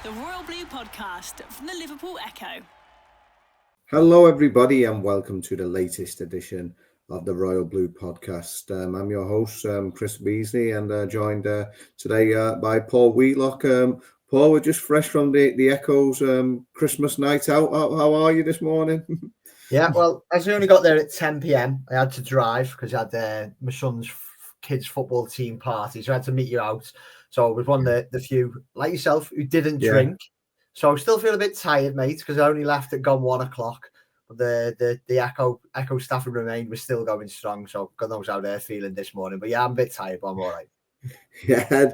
the Royal Blue podcast from the Liverpool Echo. Hello, everybody, and welcome to the latest edition of the Royal Blue podcast. I'm your host, Chris Beesley, and joined today by Paul Wheelock. Paul, we're just fresh from the Echo's Christmas night out. How are you this morning? Yeah, well, as I only got there at 10 p.m, I had to drive because I had my son's kids' football team party, so I had to meet you out. So I was one of the few, like yourself, who didn't drink. So I still feel a bit tired, mate, because I only left at gone 1 o'clock. But the Echo staff who remained was still going strong. So God knows how they're feeling this morning. But yeah, I'm a bit tired, but I'm all right. Yeah,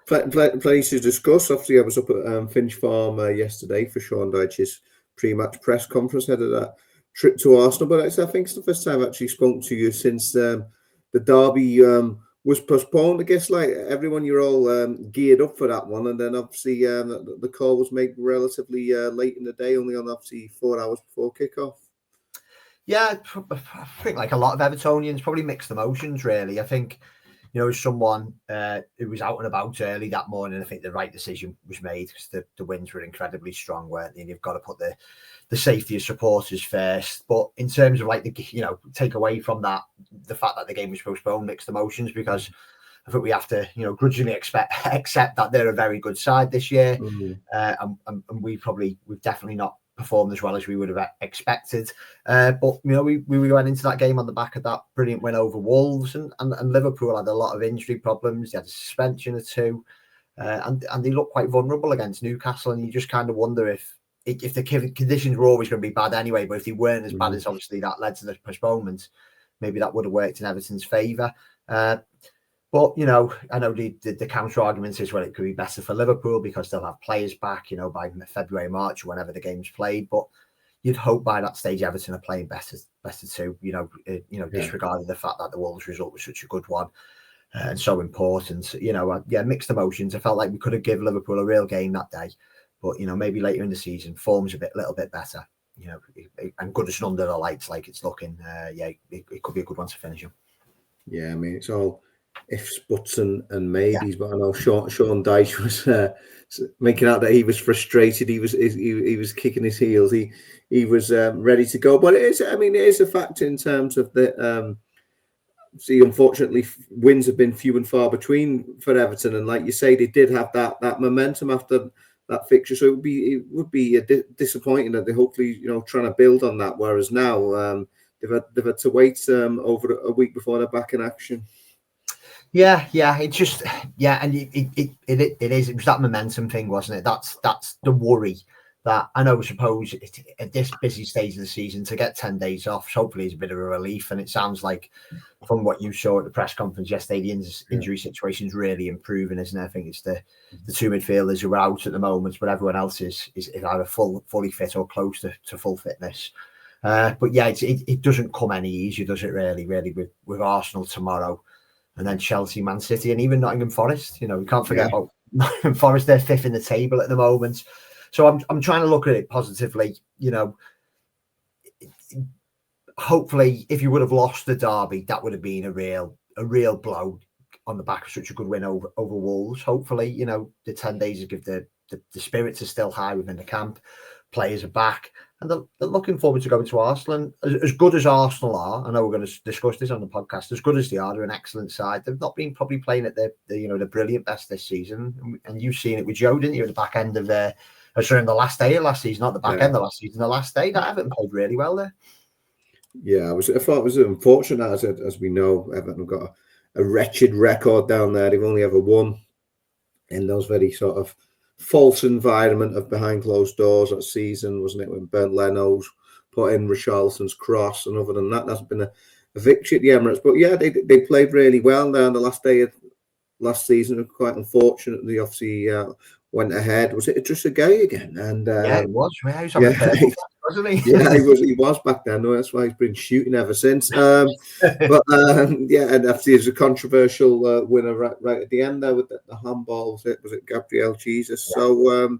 plenty to discuss. Obviously, I was up at Finch Farm yesterday for Sean Dyche's pre-match press conference ahead of that trip to Arsenal. But I think it's the first time I've actually spoken to you since the derby was postponed. I guess, like everyone, you're all geared up for that one, and then obviously the call was made relatively late in the day, only on obviously 4 hours before kickoff. Yeah, I think like a lot of Evertonians, probably mixed emotions, really. I think, you know, as someone who was out and about early that morning, I think the right decision was made because the winds were incredibly strong, weren't they? And you've got to put the safety of supporters first. But in terms of take away from that, the fact that the game was postponed, mixed emotions, because I think we have to, grudgingly accept that they're a very good side this year. Mm-hmm. And we've definitely not performed as well as we would have expected. But, we went into that game on the back of that brilliant win over Wolves, and Liverpool had a lot of injury problems. They had a suspension or two, and they looked quite vulnerable against Newcastle. And you just kind of wonder if the conditions were always going to be bad anyway, but if they weren't as bad as obviously that led to the postponement, maybe that would have worked in Everton's favour. But, I know the counter argument is, well, it could be better for Liverpool because they'll have players back, by February, March, or whenever the game's played. But you'd hope by that stage Everton are playing better too, disregarding the fact that the Wolves result was such a good one and so important. Mixed emotions. I felt like we could have given Liverpool a real game that day. But, maybe later in the season, form's a little bit better, and Goodison under the lights like it's looking. It could be a good one to finish him. Yeah, I mean, it's all ifs, buts, and maybes. Yeah. But I know Sean Dyche was making out that he was frustrated. He was kicking his heels. He was ready to go. But it is a fact in terms of the. See, unfortunately, wins have been few and far between for Everton, and like you say, they did have that momentum after that fixture, so it would be disappointing that they hopefully trying to build on that. Whereas now they've had to wait over a week before they're back in action. Yeah, it's just and it was that momentum thing, wasn't it? That's the worry. That I know, suppose at this busy stage of the season to get 10 days off, hopefully is a bit of a relief. And it sounds like from what you saw at the press conference yesterday, the injury situation is really improving, isn't it? I think it's the two midfielders who are out at the moment, but everyone else is either fully fit or close to full fitness. But yeah, it doesn't come any easier, does it? Really, with Arsenal tomorrow, and then Chelsea, Man City, and even Nottingham Forest. We can't forget about Nottingham Forest. They're fifth in the table at the moment. So I'm trying to look at it positively. Hopefully, if you would have lost the derby, that would have been a real blow on the back of such a good win over Wolves. Hopefully, the 10 days will give the spirits are still high within the camp. Players are back, and they're looking forward to going to Arsenal. And as good as Arsenal are, I know we're going to discuss this on the podcast. As good as they are, they're an excellent side. They've not been probably playing at the brilliant best this season, and you've seen it with Joe, didn't you? At the back end of in the last day of last season, not the back end of last season, the last day. That Everton played really well there. Yeah, I thought it was unfortunate, as we know, Everton have got a wretched record down there. They've only ever won in those very sort of false environment of behind closed doors that season, wasn't it? When Bernd Leno's put in Richarlison's cross, and other than that, that's been a victory at the Emirates. But yeah, they played really well there on the last day of last season. Quite unfortunately, obviously went ahead. Was it just a gay again? And it was. Yeah, he was on the purple, wasn't he? Yeah, he was back then. No, that's why he's been shooting ever since. And obviously, there's a controversial winner right at the end there with the handball. Was it Gabriel Jesus? Yeah. So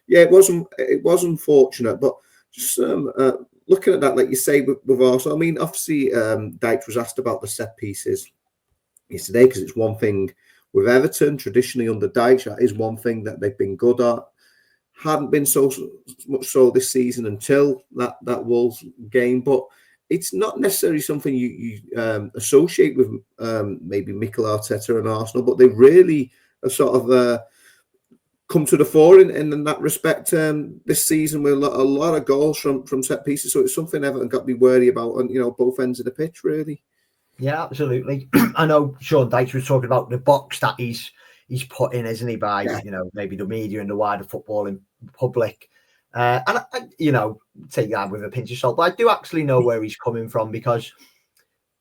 it was unfortunate, but just looking at that, like you say, with Arsenal. I mean, obviously, Dyche was asked about the set pieces yesterday because it's one thing with Everton traditionally under Dyche. That is one thing that they've been good at. hadn't been so much so this season until that Wolves game, but it's not necessarily something you associate with maybe Mikel Arteta and Arsenal, but they really have sort of come to the fore in that respect this season with a lot of goals from set pieces. So it's something Everton got to be wary about on both ends of the pitch, really. Yeah, absolutely. I know Sean Dyche was talking about the box that he's put in, isn't he, by maybe the media and the wider footballing public. And I take that with a pinch of salt, but I do actually know where he's coming from because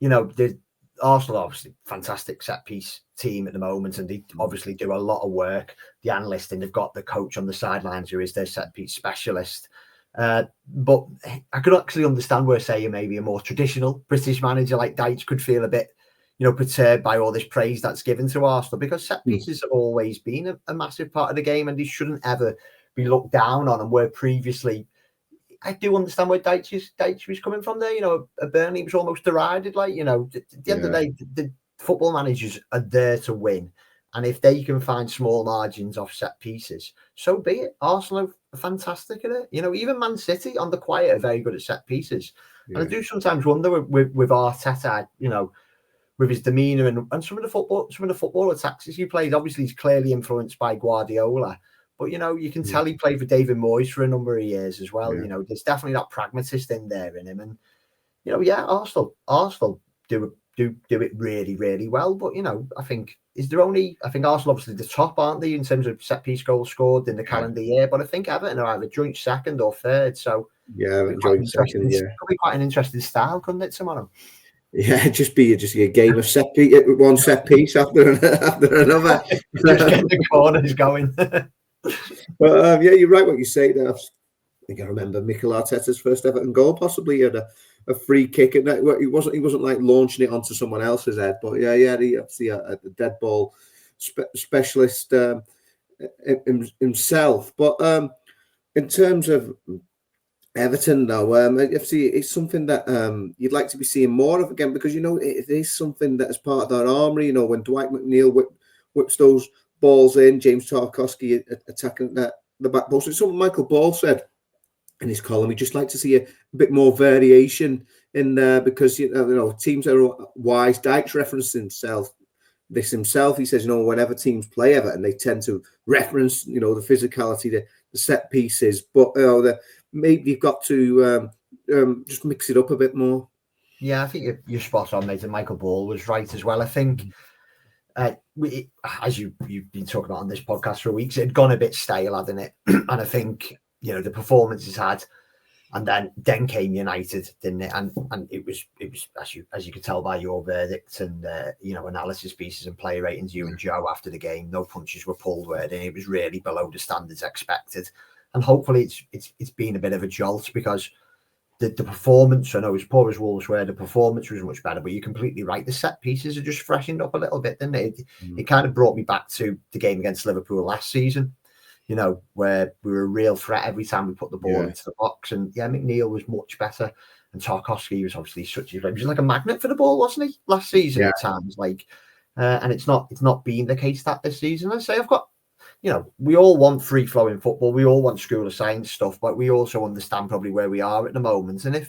the Arsenal obviously fantastic set piece team at the moment, and they obviously do a lot of work. The analyst, and they've got the coach on the sidelines who is their set piece specialist. But I could actually understand where, say, maybe a more traditional British manager like Dyche could feel a bit, perturbed by all this praise that's given to Arsenal, because set pieces have always been a massive part of the game, and they shouldn't ever be looked down on. And where previously, I do understand where Dyche was coming from there. At Burnley, it was almost derided. Like, at the end of the day, the football managers are there to win. And if they can find small margins off set pieces, so be it. Arsenal are fantastic at it. Even Man City on the quiet are very good at set pieces. Yeah. And I do sometimes wonder with Arteta, with his demeanour and some of the footballer tactics he plays. Obviously, he's clearly influenced by Guardiola. But, you can tell he played for David Moyes for a number of years as well. Yeah. There's definitely that pragmatist in there in him. And, Arsenal do it really, really well. But, I think Arsenal obviously the top, aren't they, in terms of set-piece goals scored in the calendar year. But I think Everton are either joint second or third. So, joint second, could be quite an interesting style, couldn't it, tomorrow? Yeah, just be a game of set piece, one set piece after another. Just get the corners going. But you're right what you say there. I think I remember Mikel Arteta's first Everton goal. Possibly he had a free kick, and he wasn't like launching it onto someone else's head. But he obviously a dead ball specialist himself. But in terms of Everton, though, FC, it's something that you'd like to be seeing more of again, because it is something that is part of their armory. When Dwight McNeil whips those balls in, James Tarkowski attacking the back post. It's something Michael Ball said in his column. He'd just like to see a bit more variation in there, because teams are wise. Dyche referenced himself. He says, whenever teams play Everton, they tend to reference, the physicality, the set pieces, but maybe you've got to just mix it up a bit more. Yeah, I think you're spot on, mate. And Michael Ball was right as well. I think, as you've been talking about on this podcast for weeks, it had gone a bit stale, hadn't it? And I think, the performances had, and then came United, didn't it? And it was as you could tell by your verdict and analysis pieces and player ratings, you and Joe, after the game, no punches were pulled, were they? It was really below the standards expected. And hopefully it's been a bit of a jolt, because the performance, I know as poor as Wolves were, the performance was much better, but you're completely right. The set pieces are just freshened up a little bit, didn't it? It kind of brought me back to the game against Liverpool last season, where we were a real threat every time we put the ball into the box. And McNeil was much better. And Tarkowski was obviously he was like a magnet for the ball, wasn't he? Last season at times, and it's not been the case that this season. I say I've got, we all want free-flowing football. We all want school of science stuff, but we also understand probably where we are at the moment. And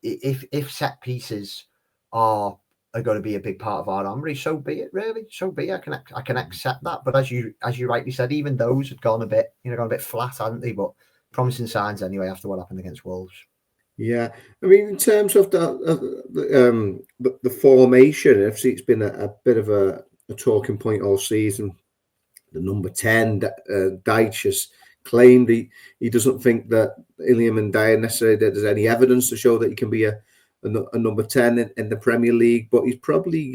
if set pieces are going to be a big part of our armory, so be it. Really, so be it. I can accept that. But as you rightly said, even those had gone a bit flat, hadn't they? But promising signs anyway after what happened against Wolves. Yeah, I mean, in terms of the formation, FC, it's been a bit of a talking point all season. The number 10, Dyche has claimed he doesn't think that Iliman Ndiaye necessarily there's any evidence to show that he can be a number 10 in the Premier League, but he's probably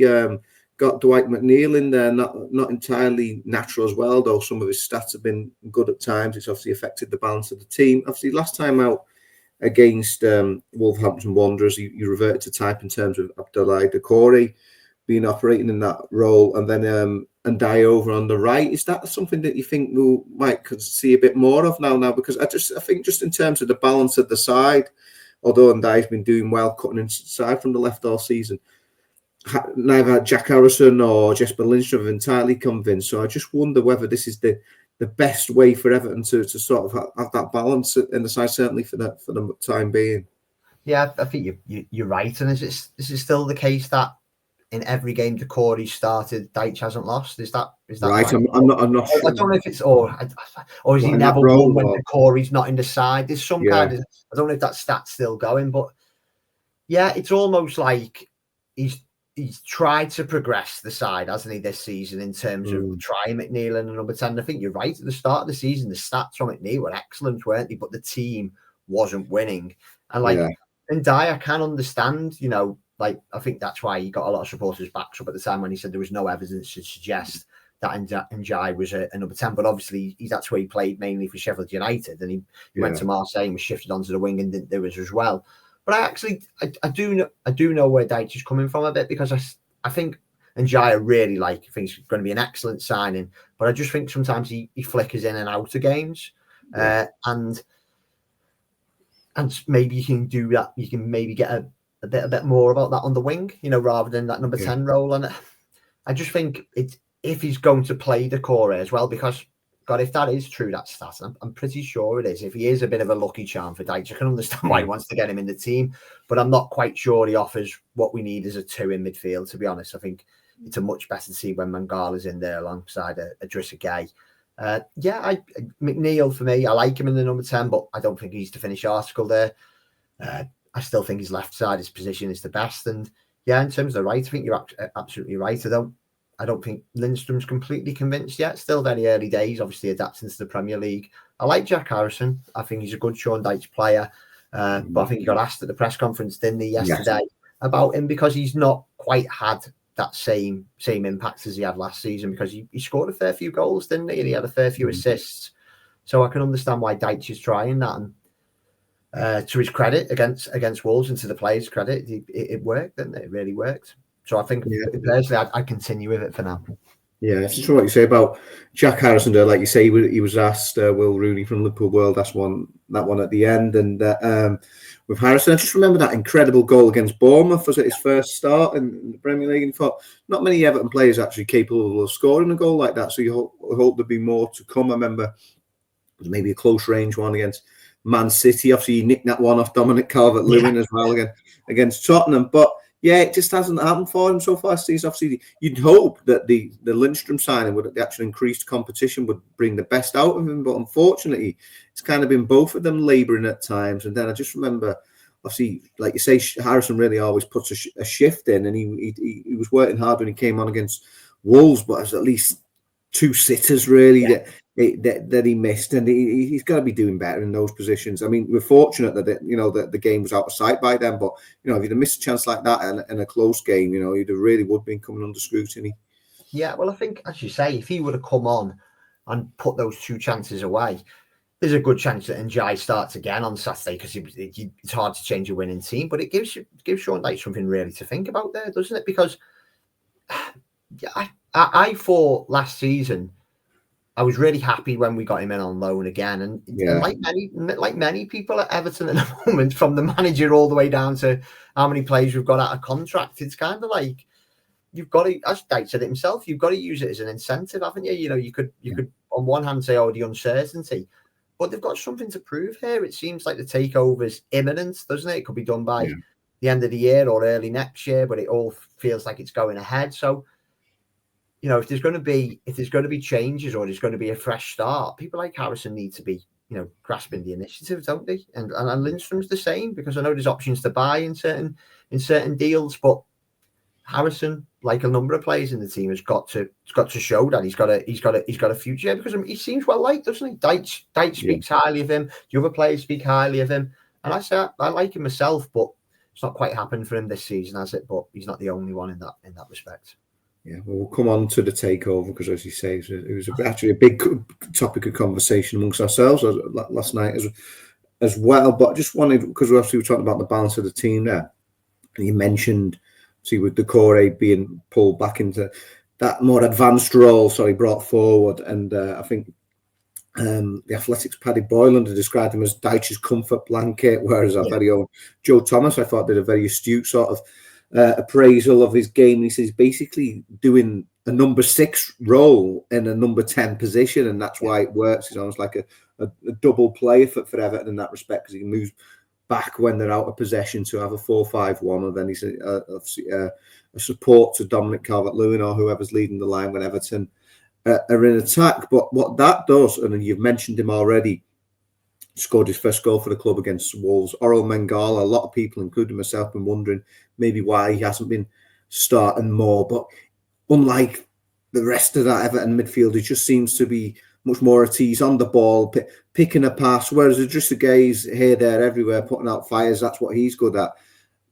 got Dwight McNeil in there, not entirely natural as well, though some of his stats have been good at times. It's obviously affected the balance of the team. Obviously, last time out against Wolverhampton Wanderers, you reverted to type in terms of Abdoulaye Doucouré being operating in that role, and then Ndiaye over on the right. Is that something that you think we might see a bit more of now? Because I think just in terms of the balance of the side, although Ndiaye's been doing well cutting inside from the left all season, neither Jack Harrison or Jesper Lindstrom have entirely convinced. So I just wonder whether this is the the best way for Everton to sort of have that balance in the side, certainly for the time being. Yeah, I think you're right. And is it still the case that in every game Decore started, Dyche hasn't lost? Is that right? right? I'm not sure. I don't know if it's or is he never won when Decore's not in the side? There's some kind of, I don't know if that stat's still going, but yeah, it's almost like he's tried to progress the side, hasn't he, this season in terms of trying McNeil and number 10. I think you're right. At the start of the season, the stats from McNeil were excellent, weren't they? But the team wasn't winning. And Ndiaye, I can understand, I think that's why he got a lot of supporters' backs up at the time when he said there was no evidence to suggest that Ndiaye was a number 10. But obviously, that's where he played mainly for Sheffield United. And he went to Marseille and was shifted onto the wing and didn't do it as well. But I do know where Dyche is coming from a bit, because I think Ndiaye I really like. I think he's going to be an excellent signing. But I just think sometimes he flickers in and out of games. And maybe you can do that. You can maybe get a bit more about that on the wing, rather than that number 10 role. And I just think if he's going to play Decore as well, because God, if that is true, that stat, I'm pretty sure it is. If he is a bit of a lucky charm for Dyche, I can understand why he wants to get him in the team, but I'm not quite sure he offers what we need as a 2 in midfield, to be honest. I think it's a much better team when Mangala's in there alongside a Idrissa Gueye. McNeil, for me, I like him in the number 10, but I don't think he's the finished article there. I still think his left side, his position is the best. And yeah, in terms of the right, I think you're absolutely right. I don't think Lindstrom's completely convinced yet. Still very early days, obviously adapting to the Premier League. I like Jack Harrison. I think he's a good Sean Dyche player. But I think he got asked at the press conference, didn't he, yesterday, about him, because he's not quite had that same impact as he had last season, because he scored a fair few goals, didn't he? And he had a fair few assists. So I can understand why Dyche is trying that. And to his credit, against Wolves, and to the players' credit, it worked, didn't it? It really worked. So I think personally, I continue with it for now. Yeah, it's true what you say about Jack Harrison. Like you say, he was asked. Will Rooney from Liverpool World asked that one at the end, and with Harrison, I just remember that incredible goal against Bournemouth. Was it his first start in the Premier League? And thought not many Everton players actually capable of scoring a goal like that. So you hope there'd be more to come. I remember it was maybe a close range one against Man City. Obviously, he nicked that one off Dominic Calvert-Lewin as well against Tottenham, but. Yeah, it just hasn't happened for him so far. Steve, obviously, you'd hope that the Lindstrom signing would, the actual increased competition would bring the best out of him, but unfortunately, it's kind of been both of them labouring at times. And then I just remember, obviously, like you say, Harrison really always puts a shift in, and he was working hard when he came on against Wolves, but there's at least 2 sitters really that he missed, and he's got to be doing better in those positions. I mean, we're fortunate that that the game was out of sight by then, but if you'd have missed a chance like that in a close game, you'd have really would been coming under scrutiny. Yeah, well, I think, as you say, if he would have come on and put those 2 chances away, there's a good chance that Ndiaye starts again on Saturday, because it's hard to change a winning team, but it gives Sean Dyche something really to think about there, doesn't it? Because I thought last season, I was really happy when we got him in on loan again, and like many people at Everton at the moment, from the manager all the way down to how many players we've got out of contract, it's kind of like you've got to, as Dyche said it himself, you've got to use it as an incentive, haven't you? You could on one hand say, the uncertainty, but they've got something to prove here. It seems like the takeover's imminent, doesn't it? It could be done by the end of the year or early next year, but it all feels like it's going ahead. So. If there's going to be changes, or there's going to be a fresh start, people like Harrison need to be, grasping the initiative, don't they? And Lindstrom's the same, because I know there's options to buy in certain deals, but Harrison, like a number of players in the team, has got to show that he's got a future, because he seems well liked, doesn't he? Dyche speaks highly of him. The other players speak highly of him, and I like him myself, but it's not quite happened for him this season, has it? But he's not the only one in that respect. Yeah, well, we'll come on to the takeover, because, as you say, it was actually a big topic of conversation amongst ourselves last night as well. But I just wanted, because we were talking about the balance of the team there, and you mentioned, see, with Decore being pulled back into that more advanced role, brought forward, and I think the Athletics' Paddy Boylan described him as Dyche's comfort blanket, whereas our very own Joe Thomas, I thought, did a very astute sort of appraisal of his game. He says basically doing a number 6 role in a number 10 position, and that's why it works. He's almost like a double player for Everton in that respect, because he can move back when they're out of possession to have a 4-5-1, and then he's obviously a support to Dominic Calvert-Lewin or whoever's leading the line when Everton are in attack. But what that does, and you've mentioned him already, scored his first goal for the club against Wolves. Orel Mangala, a lot of people, including myself, been wondering maybe why he hasn't been starting more. But unlike the rest of that Everton midfield, he just seems to be much more at ease on the ball, picking a pass, whereas Idrissa Gueye's here, there, everywhere, putting out fires. That's what he's good at.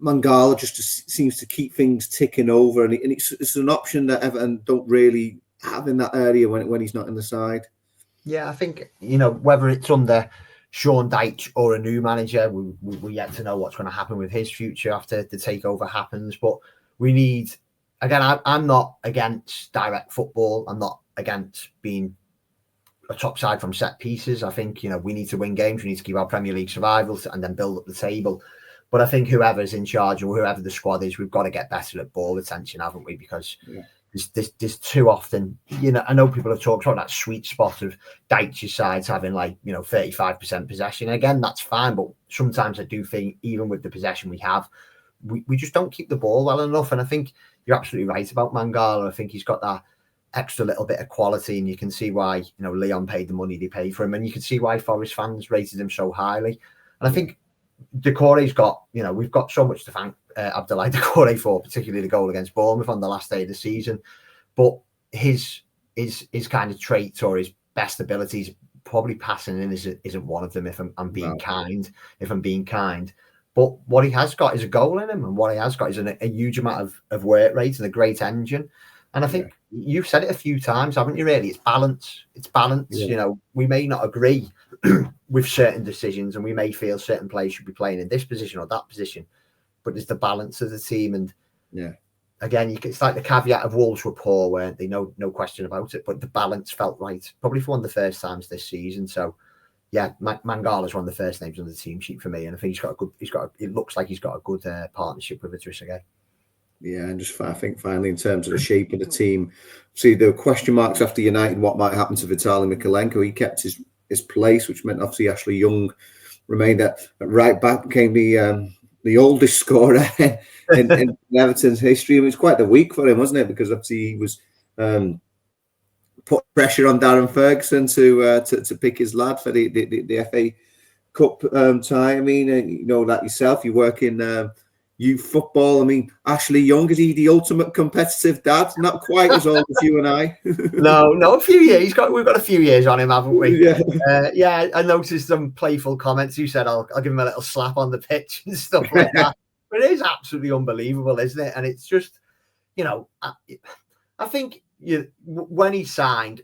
Mangala just seems to keep things ticking over, and it's an option that Everton don't really have in that area when he's not in the side. Yeah, I think, whether it's under Sean Dyche or a new manager, we're yet to know what's going to happen with his future after the takeover happens. But we need, again, I'm not against direct football. I'm not against being a top side from set pieces. I think, we need to win games. We need to keep our Premier League survival and then build up the table. But I think whoever's in charge or whoever the squad is, we've got to get better at ball retention, haven't we? Because there's too often, I know people have talked about that sweet spot of Dyche's sides having 35% possession. And again, that's fine. But sometimes I do think even with the possession we have, we just don't keep the ball well enough. And I think you're absolutely right about Mangala. I think he's got that extra little bit of quality, and you can see why, Lyon paid the money they paid for him, and you can see why Forest fans rated him so highly. And I think Decore's got, we've got so much to thank Abdoulaye Decore for, particularly the goal against Bournemouth on the last day of the season. But his kind of traits or his best abilities, probably passing in isn't one of them. If I'm being kind, but what he has got is a goal in him, and what he has got is a huge amount of work rate and a great engine. And I think you've said it a few times, haven't you? Really, it's balance. It's balance. Yeah. We may not agree with certain decisions, and we may feel certain players should be playing in this position or that position, but there's the balance of the team. And again, it's like the caveat of Wolves were poor, weren't they? No question about it. But the balance felt right, probably for one of the first times this season. So, Mangala's one of the first names on the team sheet for me, and I think it looks like he's got a good partnership with Idrissa Gueye. Yeah, and I think finally, in terms of the shape of the team, see, there were question marks after United what might happen to Vitaly Mykolenko. He kept his place, which meant obviously Ashley Young remained at right back, became the oldest scorer in Everton's history. It was quite the week for him, wasn't it? Because obviously he was put pressure on Darren Ferguson to pick his lad for the FA Cup tie. I mean, you know that yourself. You work in youth football. I mean, Ashley Young, is he the ultimate competitive dad? Not quite as old as you and I. No, a few years. We've got a few years on him, haven't we? Yeah. I noticed some playful comments. You said I'll give him a little slap on the pitch and stuff like that. But it is absolutely unbelievable, isn't it? And it's just, I think when he signed,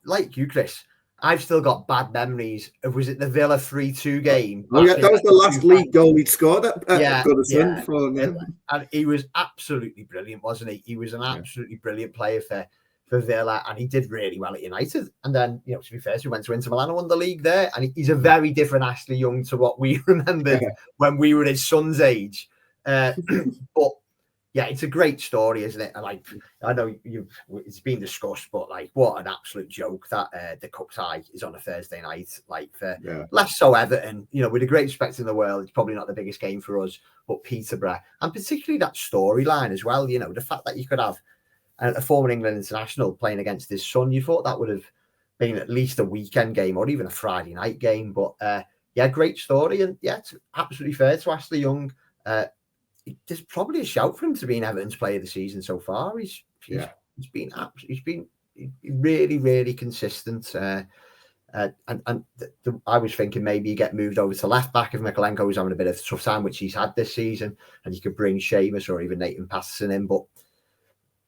like you, Chris, I've still got bad memories of, was it the Villa 3-2 game? Oh, yeah, that was the last league goal he'd scored at Goodison for them. And he was absolutely brilliant, wasn't he? He was an absolutely brilliant player for Villa, and he did really well at United. And then, to be fair, he went to Inter Milan and won the league there. And he's a very different Ashley Young to what we remembered when we were his son's age. But yeah, it's a great story, isn't it? And I know it's been discussed, but what an absolute joke that the cup tie is on a Thursday night. Less so Everton, with the great respect in the world, it's probably not the biggest game for us, but Peterborough, and particularly that storyline as well. The fact that you could have a former England international playing against his son, you thought that would have been at least a weekend game or even a Friday night game. But great story, and it's absolutely fair to Ashley Young. There's probably a shout for him to be an Everton's player of the season so far. He's been really, really consistent. I was thinking maybe you get moved over to left back if Mykolenko was having a bit of a tough time, which he's had this season, and you could bring Seamus or even Nathan Patterson in. But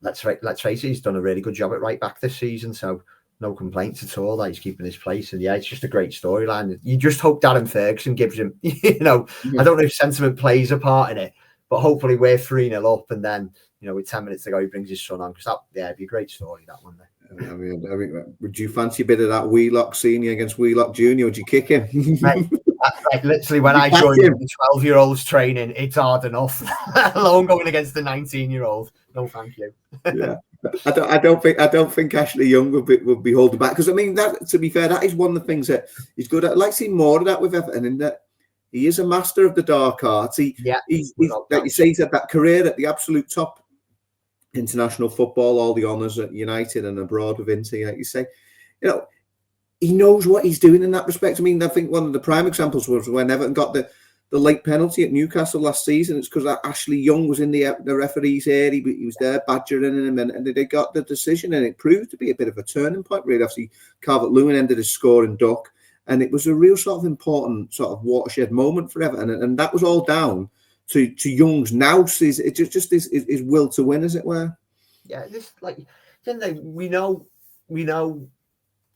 let's face it, he's done a really good job at right back this season, so no complaints at all that he's keeping his place. And it's just a great storyline. You just hope Darren Ferguson gives him, I don't know if sentiment plays a part in it, but hopefully we're 3-0 up, and then, with 10 minutes to go, he brings his son on, because it'd be a great story, that one there. I mean, would you fancy a bit of that Wheelock senior against Wheelock junior? Would you kick him? Like literally, when I joined the 12-year-olds training, it's hard enough, let alone going against the 19-year-old. No, thank you. Yeah, I don't think Ashley Young would be holding back, because I mean, that, to be fair, that is one of the things that he's good at. I'd like to see more of that with Everton, in that he is a master of the dark arts. He's like you say, he's had that career at the absolute top international football, all the honours at United and abroad with Inter, like you say. You know, he knows what he's doing in that respect. I mean, I think one of the prime examples was when Everton got the late penalty at Newcastle last season. It's because Ashley Young was in the referee's ear. He was there badgering him, and they got the decision, and it proved to be a bit of a turning point, really. Obviously, Calvert-Lewin ended his scoring duck, and it was a real sort of important sort of watershed moment for Everton, and that was all down to Young's nous, his will to win, as it were. Yeah, this, like, we know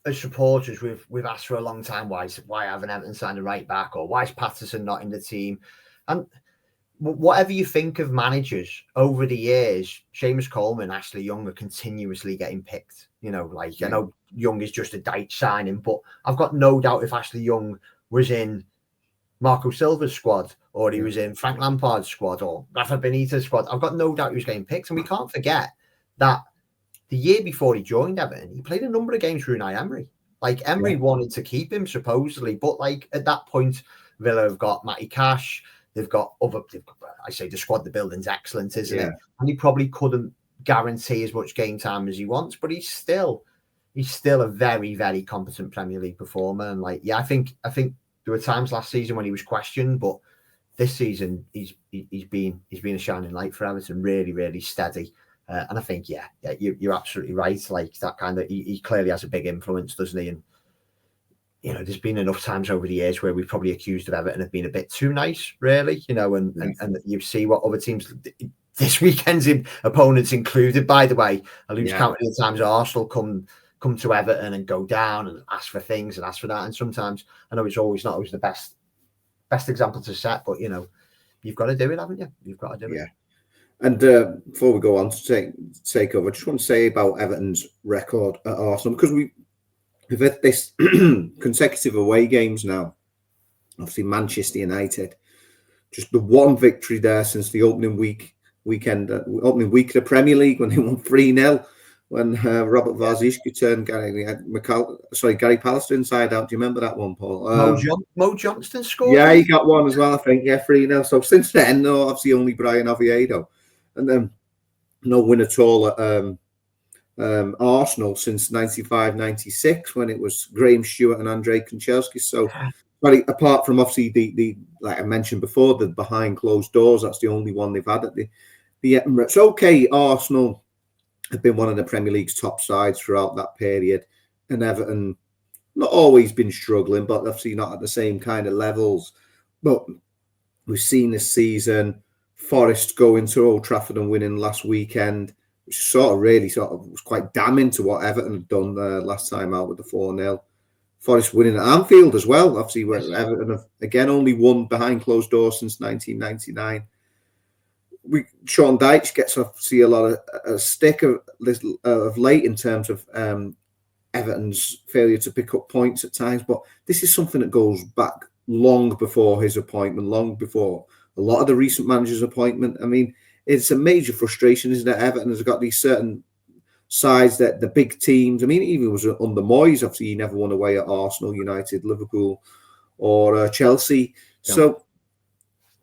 as supporters, we've asked for a long time, why haven't Everton signed a right back, or why is Patterson not in the team? And whatever you think of managers over the years, Seamus Coleman, Ashley Young are continuously getting picked. You know, like, I know Young is just a Dyche signing, but I've got no doubt if Ashley Young was in Marco Silva's squad, or he was in Frank Lampard's squad, or Rafa Benitez's squad, I've got no doubt he was getting picked. And we can't forget that the year before he joined Everton, he played a number of games for Unai Emery. Like, Emery wanted to keep him, supposedly, but like at that point, Villa have got Matty Cash, they've got I say the squad, the building's excellent, isn't it? And he probably couldn't guarantee as much game time as he wants, but he's still a very, very competent Premier League performer. And like, I think there were times last season when he was questioned, but this season he's been a shining light for Everton, really, really steady. And I think, you're absolutely right. Like, that kind of, he clearly has a big influence, doesn't he? And, you know, there's been enough times over the years where we've probably accused of Everton of being a bit too nice, really, you know, and you see what other teams, this weekend's opponents included, by the way, I lose count of the times Arsenal come to Everton and go down and ask for things and ask for that. And sometimes, I know it's always not always the best example to set, but, you know, you've got to do it, haven't you? You've got to do it. And before we go on to take over, I just want to say about Everton's record at Arsenal, because we've had this consecutive away games now. Obviously, Manchester United, just the one victory there since the opening week of the Premier League, when they won 3-0, when Robert Varzicki turned Gary Pallister inside out. Do you remember that one, Paul? Mo Johnston scored. Yeah, he got one as well, I think. Yeah, 3-0. So since then, no, obviously only Brian Oviedo. And then no win at all at Arsenal since 95-96, when it was Graham Stewart and Andrei Kanchelski. So, apart from obviously the like I mentioned before, the behind closed doors, that's the only one they've had at the Emirates. Okay, Arsenal have been one of the Premier League's top sides throughout that period, and Everton not always been struggling, but obviously not at the same kind of levels. But we've seen this season Forest go into Old Trafford and winning last weekend, which was quite damning to what Everton had done last time out with the 4-0. Forest winning at Anfield as well. Obviously, where Everton have again only won behind closed doors since 1999. Sean Dyche gets to see a lot of stick of late in terms of Everton's failure to pick up points at times, but this is something that goes back long before his appointment, long before a lot of the recent managers' appointment. I mean, it's a major frustration, isn't it? Everton has got these certain sides that the big teams, I mean, even was under Moyes, obviously he never won away at Arsenal, United, Liverpool, or Chelsea. Yeah. So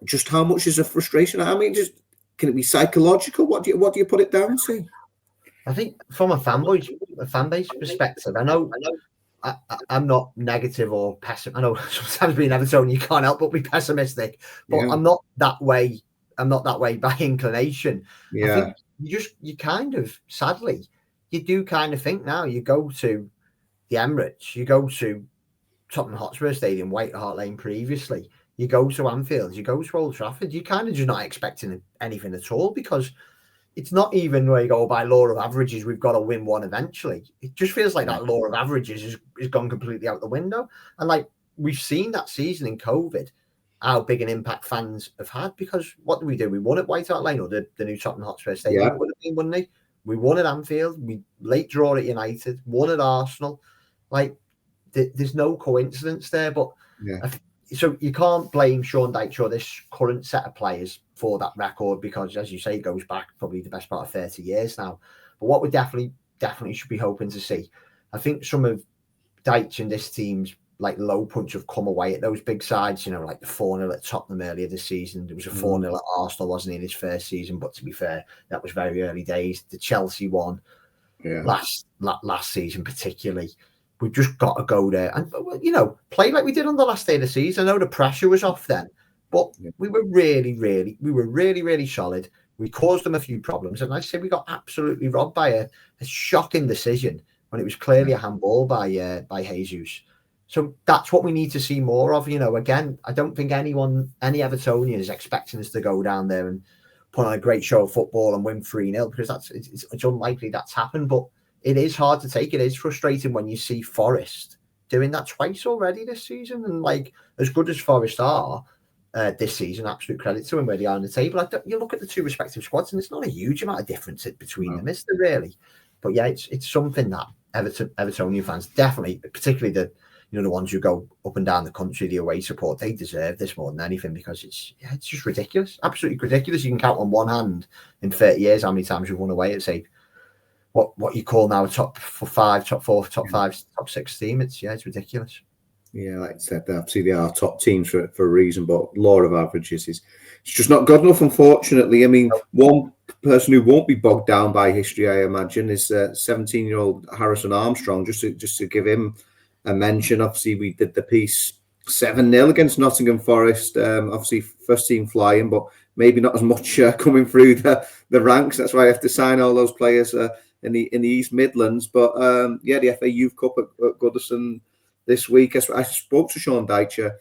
just how much is a frustration? I mean, just can it be psychological? What do you put it down to? I think from a fan base perspective, I know I'm not negative or pessimistic. I know sometimes being Everton, you can't help but be pessimistic, but I'm not that way. I'm not that way by inclination. Yeah. I think you kind of, sadly, you do kind of think now. You go to the Emirates, you go to Tottenham Hotspur Stadium, White Hart Lane previously, you go to Anfield, you go to Old Trafford, you kind of just not expecting anything at all, because it's not even where you go by law of averages, we've got to win one eventually. It just feels like that law of averages is gone completely out the window. And like we've seen that season in COVID, how big an impact fans have had, because what do? We won at White Hart Lane, or the new Tottenham Hotspur Stadium. It would have been, wouldn't it? We won at Anfield, we late draw at United, won at Arsenal. Like there's no coincidence there, but so you can't blame Sean Dyche or this current set of players for that record because, as you say, it goes back probably the best part of 30 years now. But what we definitely should be hoping to see, I think some of Dyche and this team's like low points have come away at those big sides, like the 4-0 at Tottenham earlier this season. There was a 4-0 at Arsenal, wasn't it, in his first season, but to be fair, that was very early days. The Chelsea one last season particularly. We've just got to go there and, play like we did on the last day of the season. I know the pressure was off then, but we were really solid. We caused them a few problems. And I say we got absolutely robbed by a shocking decision when it was clearly a handball by Jesus. So that's what we need to see more of. Again, I don't think any Evertonian is expecting us to go down there and put on a great show of football and win 3-0 because it's unlikely that's happened. But it is hard to take. It is frustrating when you see Forest doing that twice already this season. And like as good as Forest are this season, absolute credit to them where they are on the table. You look at the two respective squads and it's not a huge amount of difference between them, is there really? But yeah, it's something that Evertonian fans definitely, particularly the ones who go up and down the country, the away support, they deserve this more than anything because it's just ridiculous, absolutely ridiculous. You can count on one hand in 30 years how many times we've won away at, say, what you call now a top 5, top 4, top 5, top 6 team. It's ridiculous. Yeah, like I said, obviously they are top teams for a reason, but law of averages is just not good enough, unfortunately. I mean, one person who won't be bogged down by history, I imagine, is 17-year-old Harrison Armstrong. Just to give him a mention, obviously we did the piece 7-0 against Nottingham Forest. Obviously first team flying, but maybe not as much coming through the ranks. That's why I have to sign all those players in the East Midlands. But the FA Youth Cup at Goodison this week. I spoke to Sean Dyche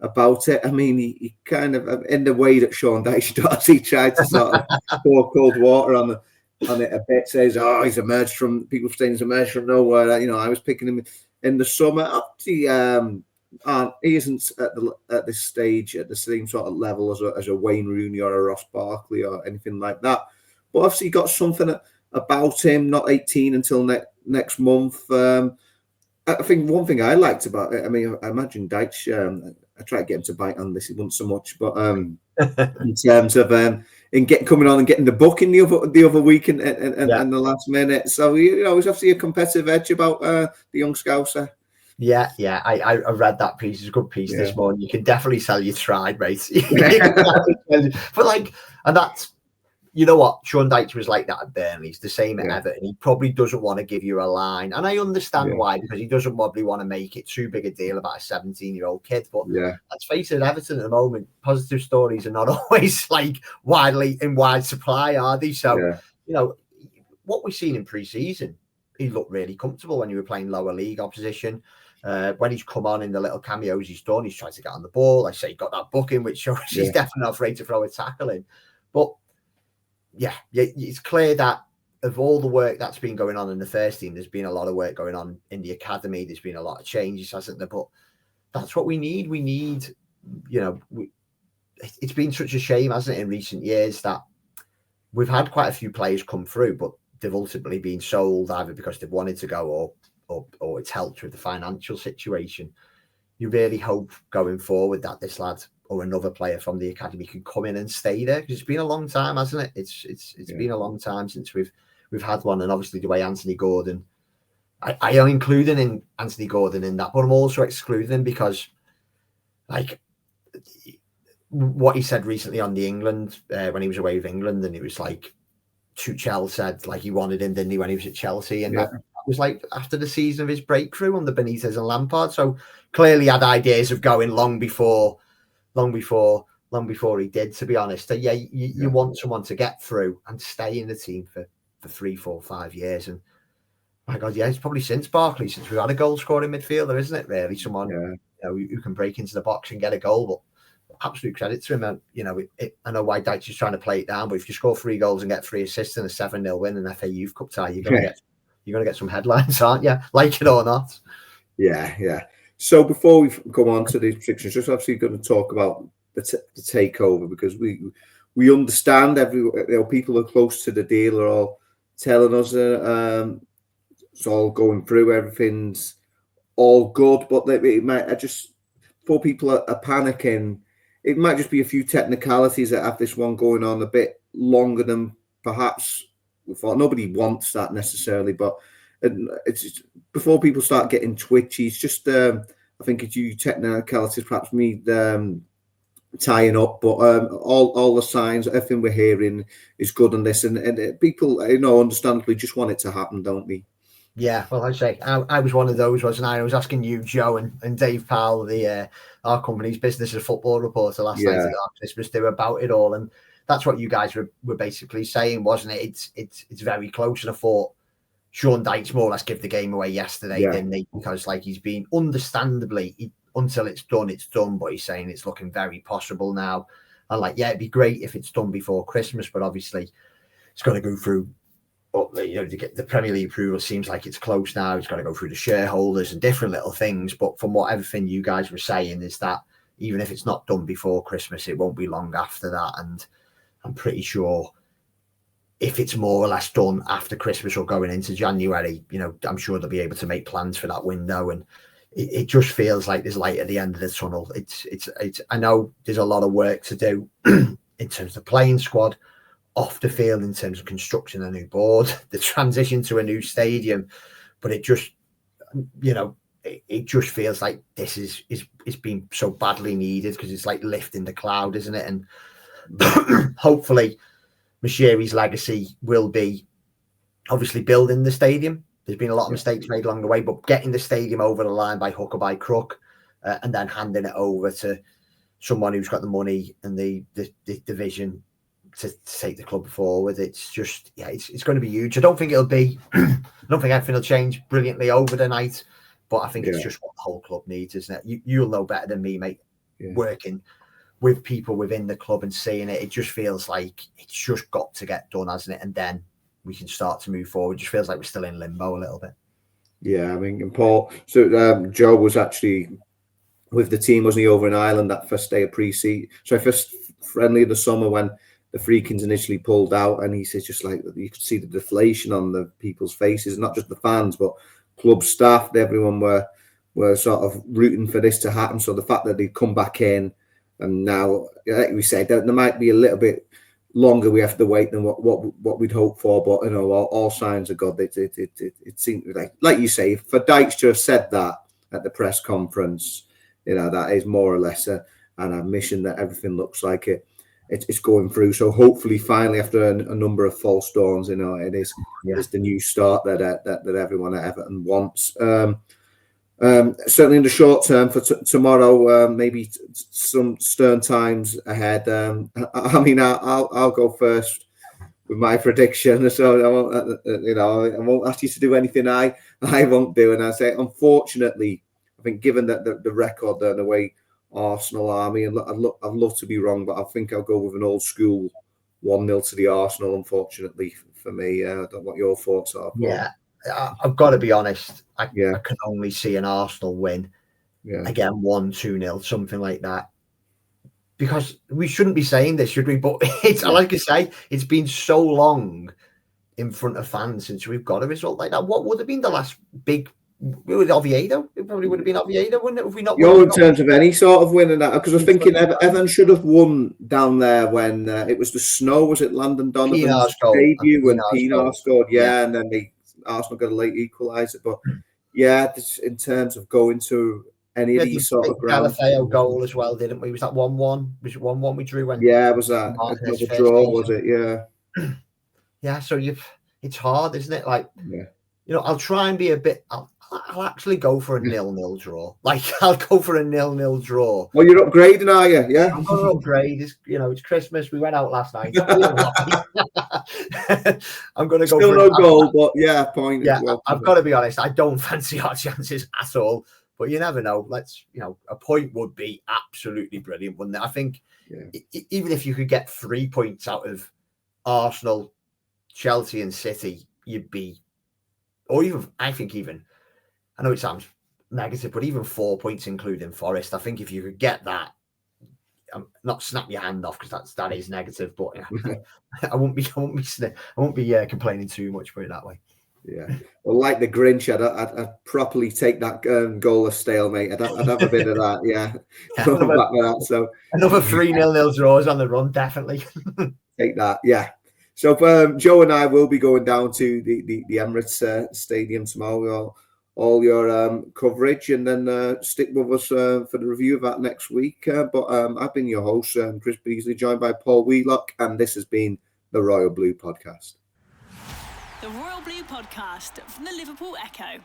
about it. I mean, he kind of, in the way that Sean Dyche does, he tried to sort of pour cold water on it a bit. Says, he's emerged from nowhere. I was picking him in the summer. He isn't at this stage at the same sort of level as a Wayne Rooney or a Ross Barkley or anything like that. But obviously, he got something about him. Not 18 until next month. I think one thing I liked about it, I mean, I imagine Dyche, I tried to get him to bite on this, he wasn't so much, but in terms of coming on and getting the booking the other week and the last minute. So, he's obviously a competitive edge about the young Scouser. Yeah, I read that piece. It's a good piece this morning. You can definitely sell your tried, mate. But and that's, you know what? Sean Dyche was like that at Burnley. He's the same at Everton. He probably doesn't want to give you a line. And I understand why, because he doesn't probably want to make it too big a deal about a 17-year-old kid. But let's face it, Everton at the moment, positive stories are not always widely in wide supply, are they? So, what we've seen in pre-season, he looked really comfortable when you were playing lower league opposition. When he's come on in the little cameos he's done, he's tried to get on the ball. I say he got that booking, which shows he's definitely not afraid to throw a tackle in. But it's clear that of all the work that's been going on in the first team, there's been a lot of work going on in the academy. There's been a lot of changes, hasn't there? But that's what we need. We need, it's been such a shame, hasn't it, in recent years that we've had quite a few players come through, but they've ultimately been sold either because they've wanted to go or it's helped with the financial situation. You really hope going forward that this lad or another player from the academy can come in and stay there, because it's been a long time, hasn't it? It's been a long time since we've had one. And obviously the way Anthony Gordon, I am including Anthony Gordon in that, but I'm also excluding him because what he said recently on the England when he was away with England, and it was Tuchel said he wanted him, didn't he, when he was at Chelsea, and that was after the season of his breakthrough under Benitez and Lampard. So clearly had ideas of going long before he did, to be honest. So you want someone to get through and stay in the team for 3, 4, 5 years. And my God, it's probably since Barkley, since we've had a goal scoring midfielder, isn't it? Really, someone who can break into the box and get a goal. But absolute credit to him. And I know why Dyche is trying to play it down, but if you score 3 goals and get 3 assists and a 7-0 win in FA Youth Cup tie, you're gonna get some headlines, aren't you? Like it or not. Yeah. So before we come on to these predictions, just obviously going to talk about the takeover, because we understand people are close to the deal are all telling us it's all going through, everything's all good, but before people are panicking, it might just be a few technicalities that have this one going on a bit longer than perhaps we thought. Nobody wants that necessarily, but it's just, before people start getting twitchy, it's just I think it's you technicalities, perhaps me tying up, but all the signs, everything we're hearing is good on this, and people, understandably just want it to happen, don't they? Yeah, well, I say I was one of those, wasn't I? I was asking you, Joe, and Dave Powell, our company's business as football reporter last night at our Christmas do about it all, and that's what you guys were basically saying, wasn't it? It's very close, and I thought Sean Dyche more or less gave the game away yesterday, didn't he? Because he's been understandably until it's done, but he's saying it's looking very possible now, and it'd be great if it's done before Christmas, but obviously it's got to go through. But to get the Premier League approval seems like it's close now. It's got to go through the shareholders and different little things. But from what everything you guys were saying is that even if it's not done before Christmas, it won't be long after that. And I'm pretty sure if it's more or less done after Christmas or going into January, I'm sure they'll be able to make plans for that window. And it just feels like there's light at the end of the tunnel. It's. I know there's a lot of work to do in terms of the playing squad, off the field in terms of constructing a new board, the transition to a new stadium, but it just, it just feels like this is being so badly needed because it's like lifting the cloud, isn't it? And hopefully, Moshiri's legacy will be obviously building the stadium. There's been a lot of mistakes made along the way, but getting the stadium over the line by hook or by crook, and then handing it over to someone who's got the money and the vision to take the club forward. It's just, it's going to be huge. I don't think everything will change brilliantly over the night, but I think it's just what the whole club needs, isn't it? You'll know better than me, mate. Working with people within the club and seeing it, it just feels like it's just got to get done, hasn't it? And then we can start to move forward. It just feels like we're still in limbo a little bit. Yeah, I mean, and Paul, so Joe was actually with the team, wasn't he, over in Ireland that first day of first friendly of the summer when the Friedkins initially pulled out, and he says just like you could see the deflation on the people's faces, not just the fans, but club staff. Everyone were sort of rooting for this to happen. So the fact that they'd come back in, and now, like we said, there might be a little bit longer we have to wait than what we'd hoped for, but all signs are good. It seems like you say, for Dyche to have said that at the press conference, that is more or less an admission that everything looks like it's going through. So hopefully, finally, after a number of false dawns, it is the new start that everyone at Everton wants. Certainly in the short term for tomorrow, maybe some stern times ahead. I mean, I'll go first with my prediction. So I won't ask you to do anything I won't do. And I say, unfortunately, I think given that the record and the way Arsenal army, and I'd love to be wrong, but I think I'll go with an old school 1-0 to the Arsenal, unfortunately for me. I don't know what your thoughts are, Paul. Yeah, I've got to be honest. I can only see an Arsenal win. Again, 1-2-0, something like that. Because we shouldn't be saying this, should we? But it's like I say, it's been so long in front of fans since we've got a result like that. What would have been the last big? Oviedo? It probably would have been Oviedo, wouldn't it? If we not in terms of any sort of winning that, because I was thinking Everton should have won down there when it was the snow. Was it Landon Donovan's debut when Pinar scored? And then Arsenal got a late equaliser. But in terms of going to any of these sort of grounds, Galafeo goal as well, didn't we? Was that 1-1? Was it 1-1 we drew when? Was that another draw? Was it? So it's hard, isn't it? I'll try and be a bit. I'll actually go for a 0-0 draw. I'll go for a 0-0 draw. Well, you're upgrading, are you? Yeah. I'm going to upgrade. It's Christmas. We went out last night. I'm going to go for no goal, but point. Yeah, I've got to be honest. I don't fancy our chances at all. But you never know. A point would be absolutely brilliant, wouldn't it? I think even if you could get 3 points out of Arsenal, Chelsea, and City, you'd be. Or even, I know it sounds negative, but even 4 points, including Forest, I think if you could get that, not snap your hand off because that is negative, but I won't be complaining too much, put it that way. Yeah. Well, like the Grinch, I'd properly take that goalless stalemate. I'd have a bit of that. Yeah. another, Back with that. So another 3-0 draws on the run, definitely. take that. Yeah. So Joe and I will be going down to the Emirates Stadium tomorrow. All your coverage, and then stick with us for the review of that next week. But I've been your host, Chris Beesley, joined by Paul Wheelock, and this has been the Royal Blue Podcast. The Royal Blue Podcast from the Liverpool Echo.